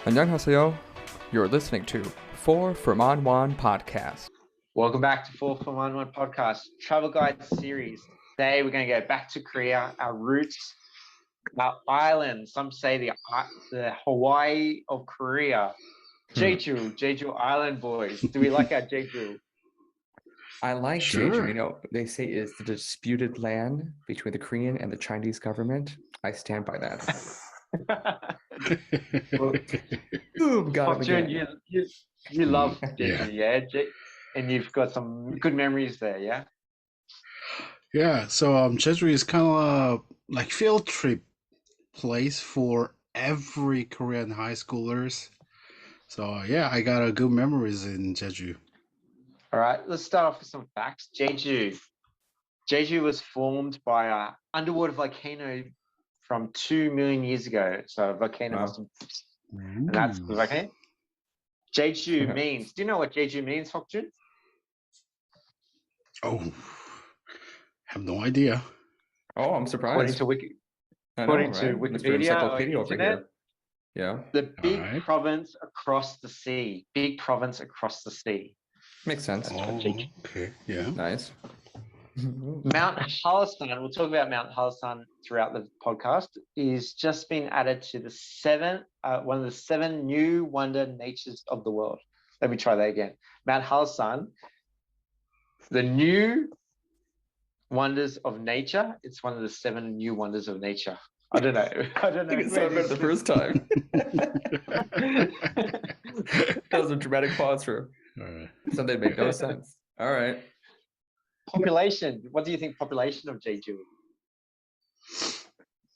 안녕하세요. You're listening to 4 from On One podcast. Welcome back to 4 from On One podcast, travel guide series. Today we're going to go back to Korea, our roots, our island. Some say the Hawaii of Korea. Jeju Island boys. Do we like our Jeju? I like Sure. Jeju. You know, they say it's the disputed land between the Korean and the Chinese government. I stand by that. Boom, got it Jun, again. you love Yeah. Jeju, yeah? And you've got some good memories there, yeah? Yeah, so Jeju is kind of like field trip place for every Korean high schoolers. So yeah, I got a good memories in Jeju. All right, let's start off with some facts. Jeju was formed by an underwater volcano from 2 million years ago. So a volcano must have, and that's the volcano. Jeju means, do you know what Jeju means, Hokjun? Oh, have no idea. Oh, I'm According surprised. to Mr. Wikipedia or Encyclopedia over internet, here. Yeah, the big Alright. province across the sea. Big province across the sea. makes sense. That's what Oh, Jeju. okay, yeah. Nice. Mount Hallastan, we'll talk about Mount Hallastan throughout the podcast, is just been added to the one of the 7 new wonder natures of the world. Let me try that again. Mount Hallastan, the new wonders of nature. It's one of the 7 new wonders of nature. I don't know. I think it sounded better the first time. That was a dramatic pause for Alright. something that made no sense. All right. Population. What do you think population of Jeju?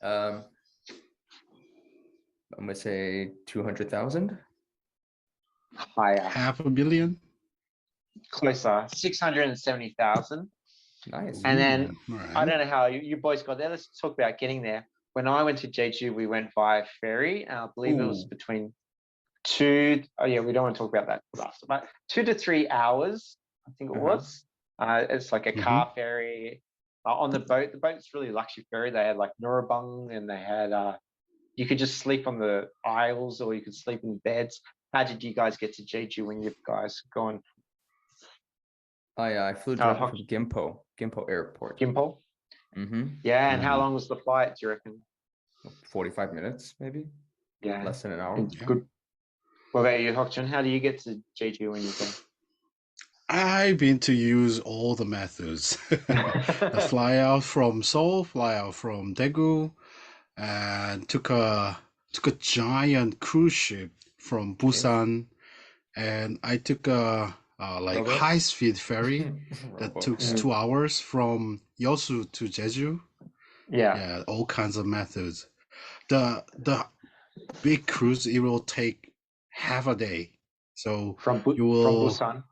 I'm gonna say 200,000. Higher. 500 million? Closer. 670,000. Nice. And then Alright. I don't know how you boys got there. Let's talk about getting there. When I went to Jeju, we went via ferry, and I believe it was between we don't want to talk about that last, but 2 to 3 hours, I think it was. It's like a car ferry on the boat. The boat's really luxury ferry. They had like Nurabung, and they had you could just sleep on the aisles, or you could sleep in beds. How did you guys get to Jeju when you guys gone? I flew directly from Gimpo Airport. Gimpo? Mm-hmm. Yeah, and how long was the flight, do you reckon? 45 minutes, maybe. Yeah. Less than an hour. It's good. What about you, Hokjun? How do you get to Jeju when you go? I've been to use all the methods. The fly out from Seoul, fly out from Daegu, and took a giant cruise ship from Busan, and I took a high-speed ferry that took 2 hours from Yeosu to Jeju. Yeah, all kinds of methods. The big cruise, it will take half a day. So From you will Busan?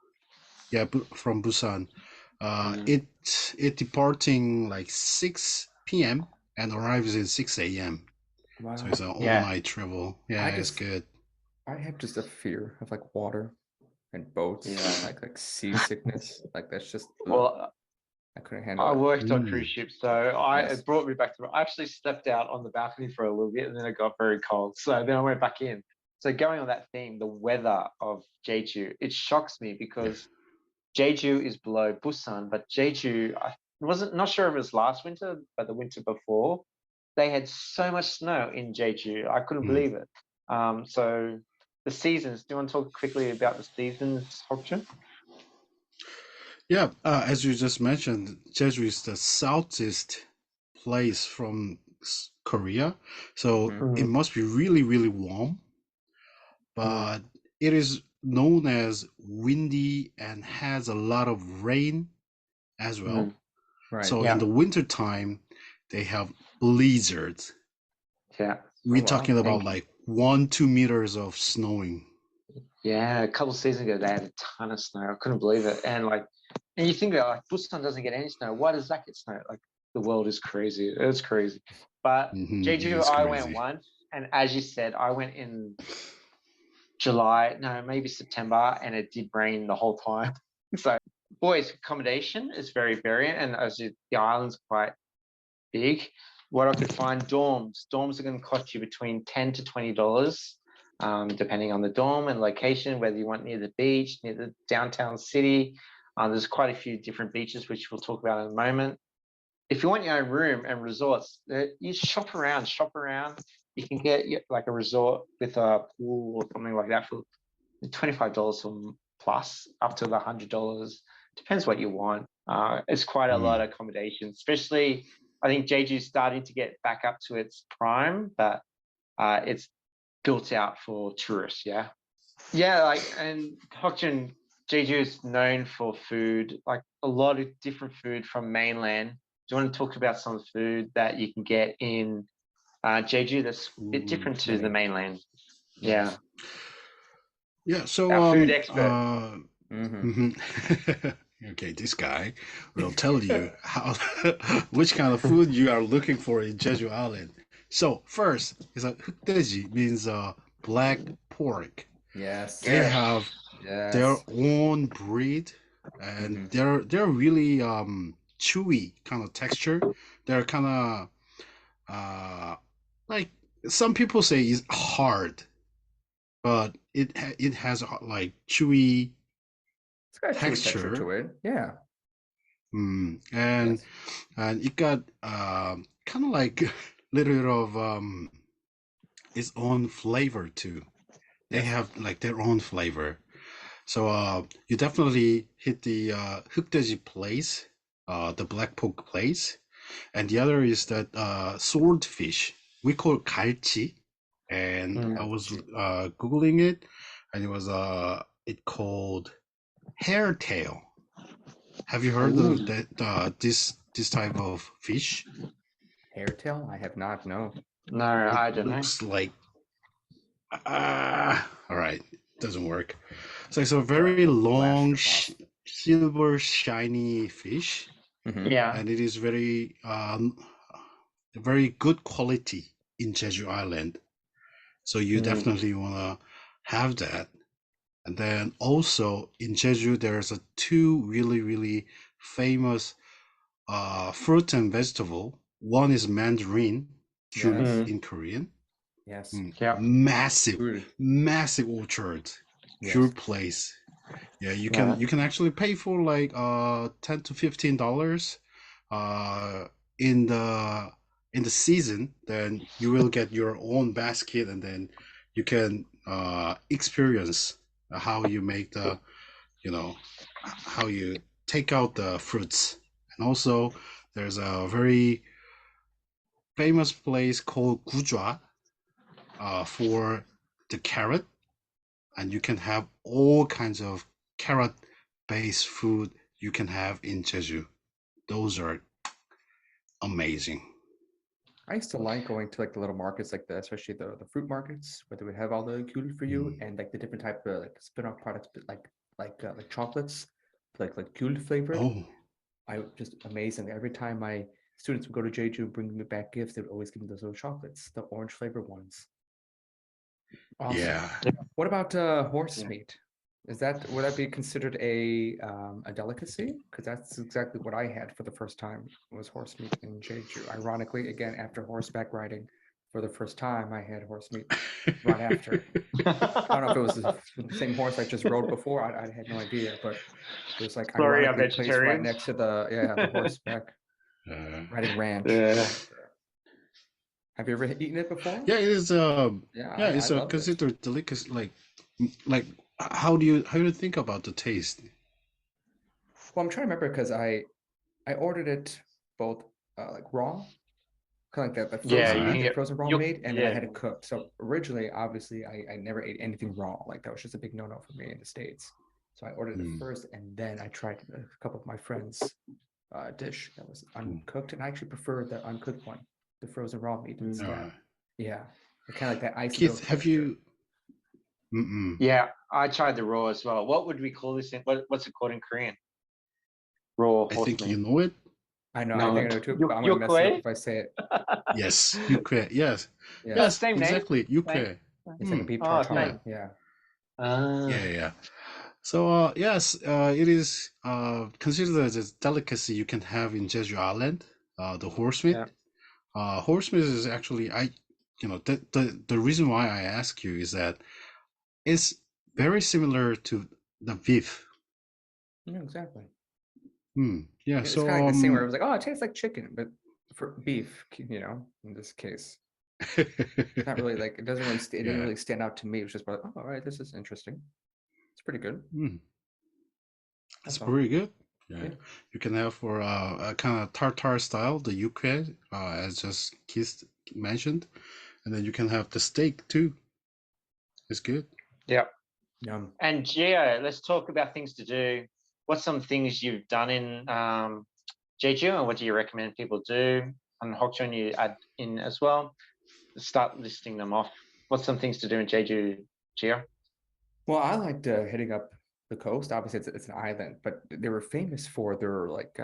Yeah, from Busan. It departing like 6 p.m. and arrives at 6 a.m. Wow. So it's an all-night travel. Yeah, it's good. I have just a fear of like water and boats, and like seasickness. Like that's just I couldn't handle it. I worked on cruise ships, so it brought me back to. I actually stepped out on the balcony for a little bit, and then it got very cold. So then I went back in. So going on that theme, the weather of Jeju, it shocks me because Jeju is below Busan, but Jeju, I wasn't not sure if it was last winter, but the winter before, they had so much snow in Jeju. I couldn't believe it. So the seasons. Do you want to talk quickly about the seasons, Hokjun? Yeah, as you just mentioned, Jeju is the southeast place from Korea, so it must be really, really warm. But it is known as windy and has a lot of rain as well. Right. So in the winter time, they have blizzards. Yeah. We're talking about like 1-2 meters of snowing. Yeah, a couple of seasons ago they had a ton of snow. I couldn't believe it. And you think about like Busan doesn't get any snow. Why does that get snow? Like the world is crazy. It's crazy. But Jeju, I went once, and as you said, I went in maybe September, and it did rain the whole time. So, boys, accommodation is very variant, and the island's quite big. What I could find, dorms are going to cost you between $10 to $20 depending on the dorm and location, whether you want near the beach, near the downtown city. There's quite a few different beaches, which we'll talk about in a moment. If you want your own room and resorts, you shop around. You can get like a resort with a pool or something like that for $25 plus, up to the $100. Depends what you want. It's quite a lot of accommodation, especially I think Jeju's starting to get back up to its prime, but it's built out for tourists. Yeah, and Hokjeon, Jeju is known for food, like a lot of different food from mainland. Do you want to talk about some food that you can get in Jeju that's a bit different to the mainland? Yeah. Yeah, so Our food expert. Okay, this guy will tell you how which kind of food you are looking for in Jeju Island. So first is a 흑돼지, means black pork. Yes. They have their own breed, and they're really chewy kind of texture. They're kind of like some people say is hard, but it has like chewy It's got a chewy texture texture to it. Yeah. And it got kind of like little bit of its own flavor too. They have like their own flavor. So you definitely hit the 흑돼지 place, the black pork place, and the other is that swordfish. We call it 갈치, and I was googling it, and it was it called hairtail. Have you heard of that this type of fish? Hairtail? I have not. No. No, I don't know. Looks like all right, doesn't work. So it's a very long, silver, shiny fish. Yeah, and it is very very good quality in Jeju Island. So you definitely wanna have that. And then also in Jeju, there's a two really famous fruit and vegetable. One is mandarin, 귤 in Korean. Yes. Yeah. Massive orchard, 귤 place. Yeah, you can actually pay for like $10 to $15 in the season. Then you will get your own basket, and then you can experience how you make the how you take out the fruits. And also there's a very famous place called Gujwa for the carrot, and you can have all kinds of carrot based food you can have in Jeju. Those are amazing. I used to like going to like the little markets like that, especially the fruit markets where they would have all the 귤 for you and like the different type of like spin-off products, but like chocolates, like 귤 flavor. Oh, I just amazing. Every time my students would go to Jeju and bring me back gifts, they would always give me those little chocolates, the orange flavor ones. Awesome. yeah. What about horse meat? Would that be considered a delicacy? Because that's exactly what I had for the first time was horse meat in Jeju. Ironically, again, after horseback riding for the first time, I had horse meat right after. I don't know if it was the same horse I just rode before. I had no idea, but it was like ironically placed right next to the horseback riding ranch. Yeah. Have you ever eaten it before? Yeah, it is. It's considered delicacy. Like, how do you think about the taste? Well, I'm trying to remember because I ordered it both like raw, kind of like the frozen raw meat, and then I had it cooked. So originally, obviously, I never ate anything raw. Like that was just a big no-no for me in the States. So I ordered it first, and then I tried a couple of my friends' dish that was uncooked, and I actually preferred the uncooked one, the frozen raw meat instead. Yeah, kind of like that ice. Keith, have you? Yeah, I tried the raw as well. What would we call this? What's it called in Korean? Raw. I think you know it. I know. I think I know too. But I'm gonna mess it up if I say it. Yes, yukhae. Yes. Yes. Same exactly. name. Yukhae. It's like a beef tartare. Yeah. Yeah. So yes, it is considered as a delicacy you can have in Jeju Island. The horse meat. Horse meat is actually the reason why I ask you is that it's very similar to the beef. Yeah, exactly. Yeah, It's so kind of like the same where it was like, oh, it tastes like chicken, but for beef, in this case, it's not really like it doesn't really it didn't really stand out to me. It was just like, oh, all right, this is interesting. It's pretty good. It's pretty good. Yeah. You can have for a kind of tartar style, the yuke, as just Keith mentioned, and then you can have the steak too. It's good. Yeah. Yum. And Gio, let's talk about things to do. What's some things you've done in Jeju, and what do you recommend people do? And Hokchon, you add in as well. Start listing them off. What's some things to do in Jeju, Gio? Well, I liked hitting up the coast. Obviously, it's an island, but they were famous for their like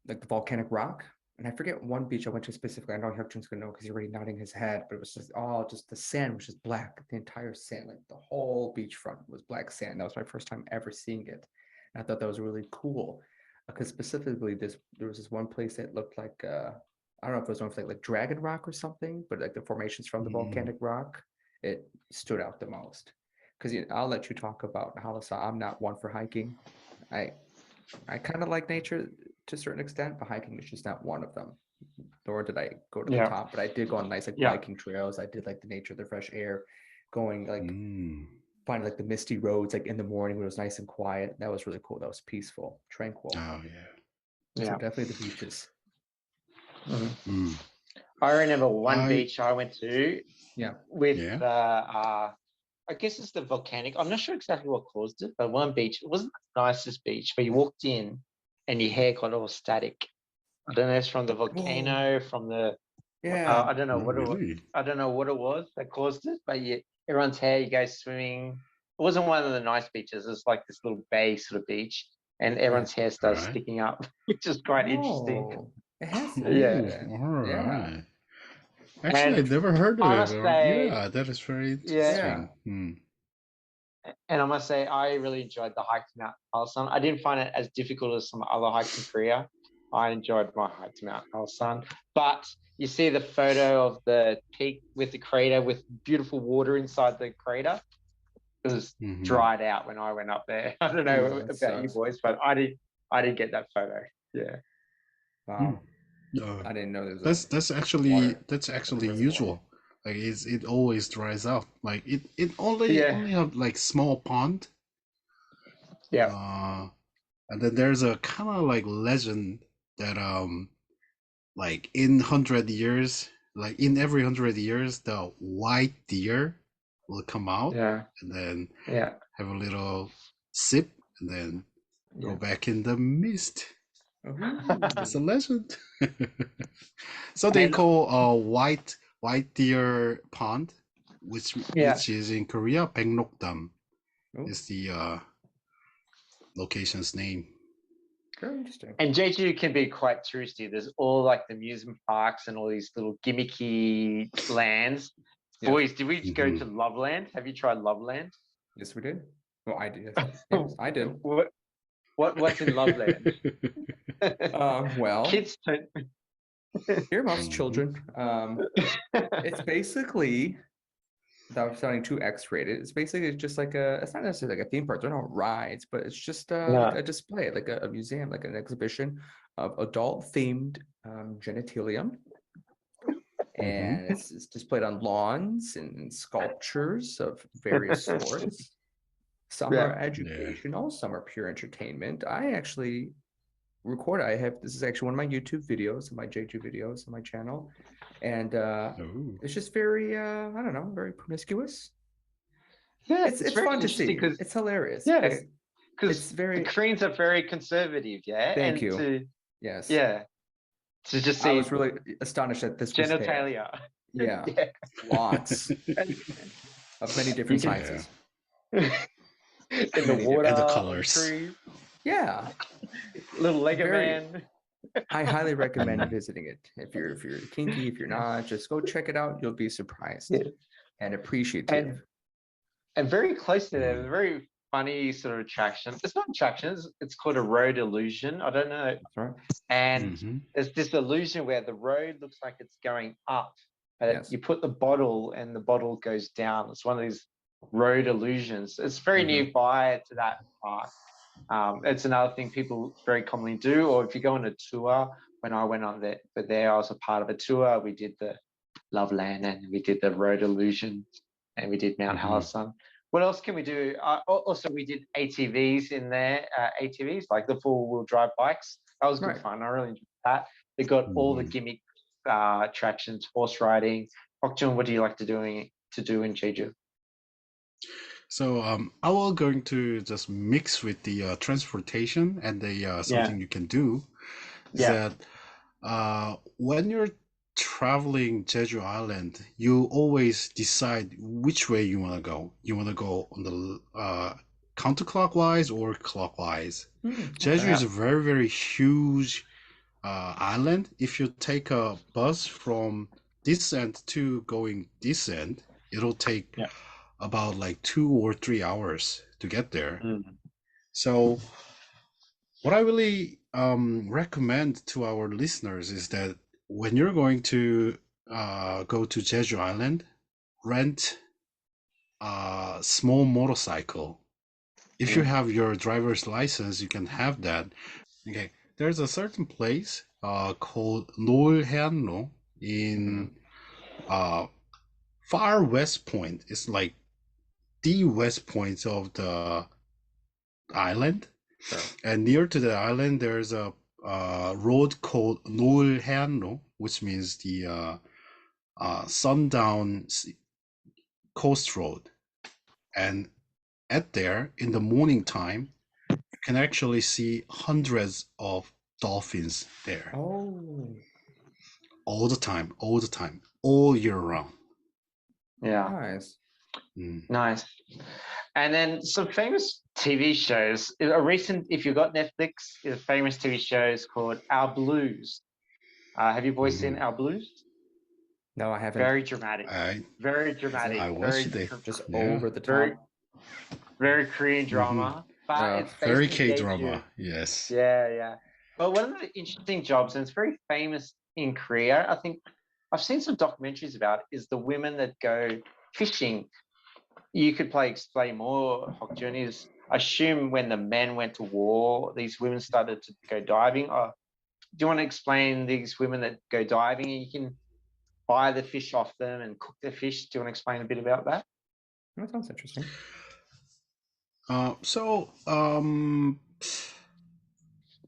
the volcanic rock. And I forget one beach I went to specifically. I know Hyukjun's gonna know because he's already nodding his head, but it was just the sand was just black. The entire sand, like the whole beachfront was black sand. That was my first time ever seeing it. And I thought that was really cool because specifically there was this one place that looked like I don't know if it was one like Dragon Rock or something, but like the formations from the volcanic rock, it stood out the most. Because I'll let you talk about Halasa. I'm not one for hiking. I kind of like nature to a certain extent, but hiking is just not one of them. Nor did I go to the top, but I did go on nice like biking trails. I did like the nature, the fresh air, going like finding like the misty roads like in the morning when it was nice and quiet. That was really cool. That was peaceful, tranquil. Oh yeah. So definitely the beaches. I remember one beach I went to. With I guess it's the volcanic. I'm not sure exactly what caused it, but one beach, it wasn't the nicest beach, but you walked in and your hair got all static. I don't know if it's from the volcano, from the I don't know what it was. I don't know what it was that caused it, but everyone's hair, you go swimming. It wasn't one of the nice beaches. It was like this little bay sort of beach, and everyone's hair starts sticking up, which is quite interesting. It has to right. Actually, I never heard of it. That is very interesting. And I must say, I really enjoyed the hike to Mount Halsan. I didn't find it as difficult as some other hikes in Korea. I enjoyed my hike to Mount Halsan. But you see the photo of the peak with the crater with beautiful water inside the crater. It was dried out when I went up there. I don't know about you boys, but I didn't get that photo. Yeah. Wow. I didn't know there's that's actually usual. Like it always dries out. Like it only have like small pond. And then there's a kind of like legend that like in 100 years, like in every 100 years, the white deer will come out and then have a little sip and then go back in the mist. It's a legend. So they call white deer pond, which is in Korea, Baeknokdam is the location's name. Very interesting. And Jeju can be quite touristy. There's all like the amusement parks and all these little gimmicky lands. Boys, did we go to Loveland? Have you tried Loveland? Yes, we did. Well, I did. Yes, I did. What's in Loveland? Well, kids don't. Earmuffs, children. It's basically, without sounding too X-rated, it's basically just like it's not necessarily like a theme park. They're not rides, but it's just like a display, like a museum, like an exhibition of adult-themed genitalium. And it's displayed on lawns and sculptures of various sorts. Some are educational, some are pure entertainment. I actually this is actually one of my YouTube videos, my Jeju videos on my channel. And it's just very, I don't know, very promiscuous. Yeah, it's fun to see. It's hilarious. Yeah, because the Koreans are very conservative, Thank you. Yes. Yeah. To just see. I was really astonished that this genitalia. Was there. Yeah. Lots of many different sizes. In the water, and the colors. Trees. Yeah. Little Lego man. I highly recommend visiting it. If you're kinky, if you're not, just go check it out. You'll be surprised and appreciative. And very close to there, a very funny sort of attraction. It's not attractions. It's called a road illusion. I don't know. That's right. And there's this illusion where the road looks like it's going up, You put the bottle and the bottle goes down. It's one of these road illusions. It's very nearby to that park. It's another thing people very commonly do. Or if you go on a tour, when I went on there, I was a part of a tour. We did the Loveland and we did the road illusion and we did Mount Halcyon. What else can we do? Also, we did ATVs in there, ATVs, like the four-wheel drive bikes. That was good fun. I really enjoyed that. They got all the gimmick attractions, horse riding. Hokjun, what do you like to do in Jeju? So I will going to just mix with the transportation and the something you can do is that when you're traveling Jeju Island, you always decide which way you want to go. You want to go on the counterclockwise or clockwise. Jeju is a very, very huge island. If you take a bus from this end to going this end, it'll take about like 2 or 3 hours to get there. So what I really recommend to our listeners is that when you're going to go to Jeju Island, rent a small motorcycle. If you have your driver's license, you can have that. Okay, there's a certain place called Noulheanlo in far west point. It's like the west point of the island. And near to the island, there's a road called Noulheanlo, which means the sundown coast road. And at there, in the morning time, you can actually see hundreds of dolphins there. Oh. All the time, all year round. Yeah. Nice. Nice. And then some famous TV shows. If you've got Netflix, a famous TV show is called Our Blues. Have you boys seen Our Blues? No, I haven't. Very dramatic. Very dramatic. I watched it. Just over the top. Very Korean drama. But it's very based in Jeju. K-drama. Yes. Yeah. But one of the interesting jobs, and it's very famous in Korea, I think I've seen some documentaries about it, is the women that go fishing. You could explain more, Hokjun, is I assume when the men went to war, these women started to go diving. Do you want to explain these women that go diving and you can buy the fish off them and cook the fish? Do you want to explain a bit about that? That sounds interesting.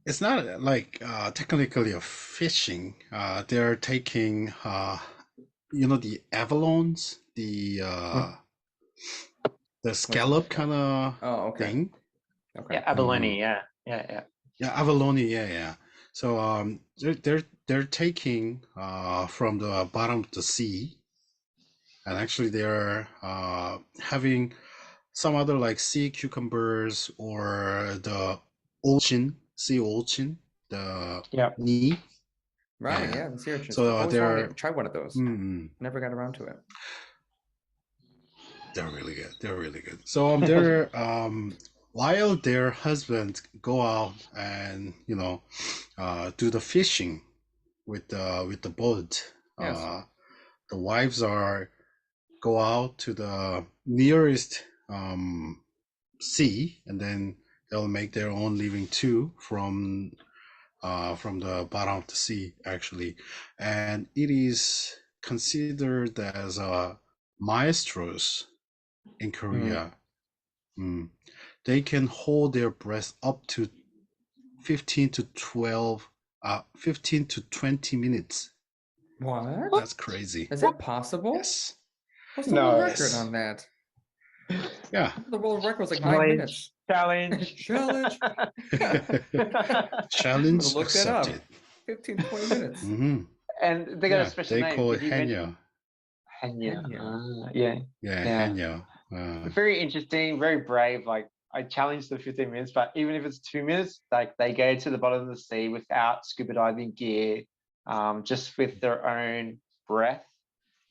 It's not like technically a fishing. They're taking the avalones, the scallop kind of thing. Okay. Yeah, abalone. Yeah. Yeah, abalone. Yeah. So they're taking from the bottom of the sea, and actually they're having some other like sea cucumbers or the sea urchin, the knee. Right, the sea urchins. So I always wanted to try one of those. Never got around to it. They're really good. So they're while their husbands go out and do the fishing with the boat, the wives go out to the nearest sea, and then they'll make their own living too from the bottom of the sea, actually. And it is considered as maestros in Korea. They can hold their breath up to 15 to 20 minutes. What? That's crazy. Is that possible? Yes. What's the world record on that? Yeah. The world record was like 9 minutes. Challenge. Challenge Look accepted. that up. 15, 20 minutes. And they got a special name. They call it Hanya. Yeah. Hanya. Very interesting, very brave. Like, I challenged the 15 minutes, but even if it's 2 minutes, like they go to the bottom of the sea without scuba diving gear, just with their own breath.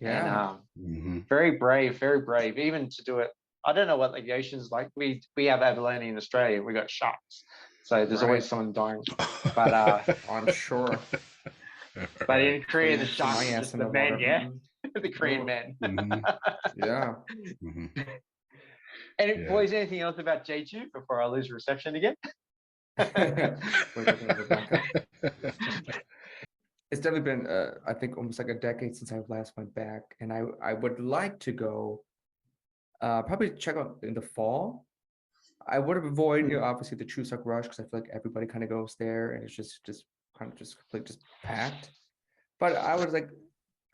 Yeah. And very brave, even to do it. I don't know what the ocean's like. We have abalone in Australia. We got sharks, so there's always someone dying. But I'm sure. But in Korea, the sharks are just the men. the Korean Oh, men. yeah. And Yeah. boys, anything else about Jeju before I lose reception again? We're talking about Bangkok. It's definitely been, I think, almost like a decade since I last went back, and I would like to go, probably check out in the fall. I would avoid, obviously the Chuseok rush because I feel like everybody kind of goes there, and it's just kind of just completely just packed. But I was like,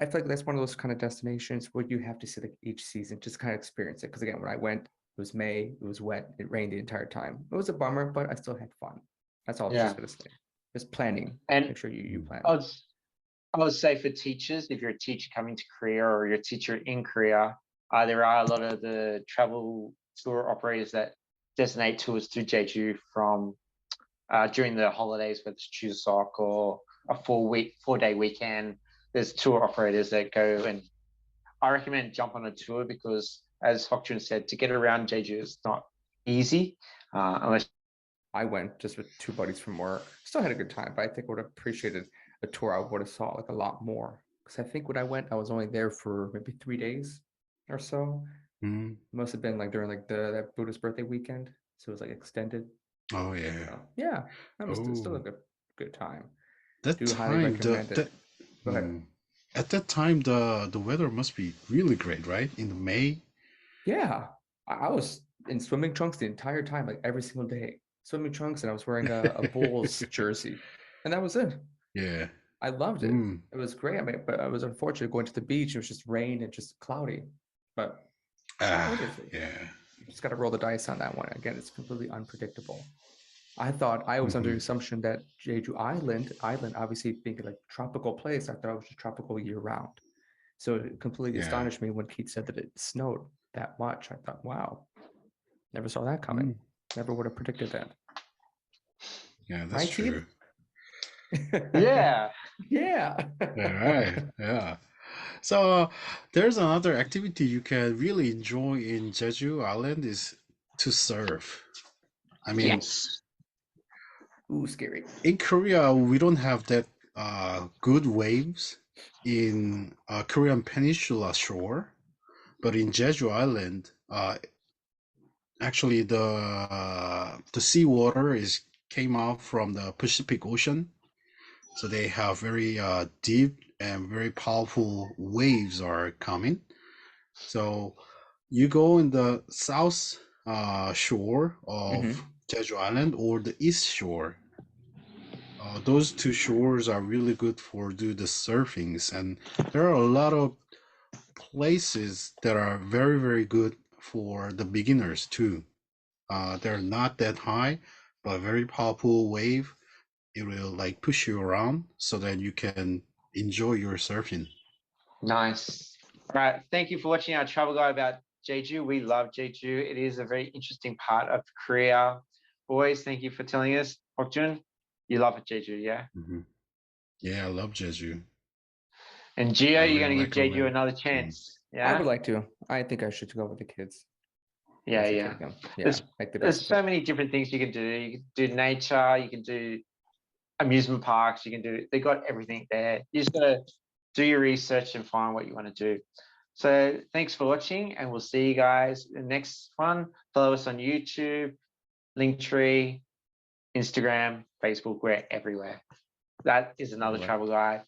I feel like that's one of those kind of destinations where you have to see like each season, just kind of experience it. Because again, when I went, it was May, it was wet, it rained the entire time. It was a bummer, but I still had fun. That's all I was just gonna say. Just planning. And Make sure you plan. I would say for teachers, if you're a teacher coming to Korea or you're a teacher in Korea, there are a lot of the travel tour operators that designate tours to Jeju from during the holidays, whether it's Chuseok or a 4-day weekend. There's tour operators that go, and I recommend jump on a tour because, as Hokjun said, to get around Jeju is not easy unless. I went just with 2 buddies from work. Still had a good time, but I think I would have appreciated a tour. I would have saw like a lot more because I think when I went, I was only there for maybe 3 days or so. Must have been like during like that Buddha's birthday weekend, so it was like extended. Oh yeah. So, yeah, that was still a good time. That Do time, highly recommend it. Go ahead. At that time, the weather must be really great, right? In the May. Yeah, I was in swimming trunks the entire time, like every single day. Swimming trunks, and I was wearing a Bulls jersey, and that was it. Yeah. I loved it. It was great. I mean, but I was unfortunate going to the beach. It was just rain and just cloudy. But yeah. You just got to roll the dice on that one. Again, it's completely unpredictable. I was under the assumption that Jeju Island, obviously being like a tropical place, I thought it was just tropical year round. So it completely astonished me when Keith said that it snowed that much. I thought, wow, never saw that coming. Never would have predicted that. Yeah, that's right, true. Yeah. Yeah. All right. Yeah. So there's another activity you can really enjoy in Jeju Island is to surf. I mean, yes. Ooh, scary. In Korea, we don't have that good waves in Korean Peninsula shore, but in Jeju Island, actually the seawater is came out from the Pacific Ocean, so they have very deep and very powerful waves are coming. So you go in the south shore of Jeju Island or the east shore. Those 2 shores are really good for do the surfings, and there are a lot of places that are very, very good for the beginners too. They're not that high, but very powerful wave. It will like push you around so that you can enjoy your surfing. Nice. All right. Thank you for watching our travel guide about Jeju. We love Jeju. It is a very interesting part of Korea. Boys, thank you for telling us. Hokjun, you love it, Jeju, yeah? Yeah, I love Jeju. And Gio, I you're really going to give Jeju recommend. another chance. Yeah. I would like to. I think I should go with the kids. Yeah. Take them. Make the There's best so of it. many different things you can do. You can do nature, you can do amusement parks, you can do, they got everything there. You just got to do your research and find what you want to do. So thanks for watching, and we'll see you guys in the next one. Follow us on YouTube, Linktree, Instagram, Facebook. We're everywhere. That is another travel guide.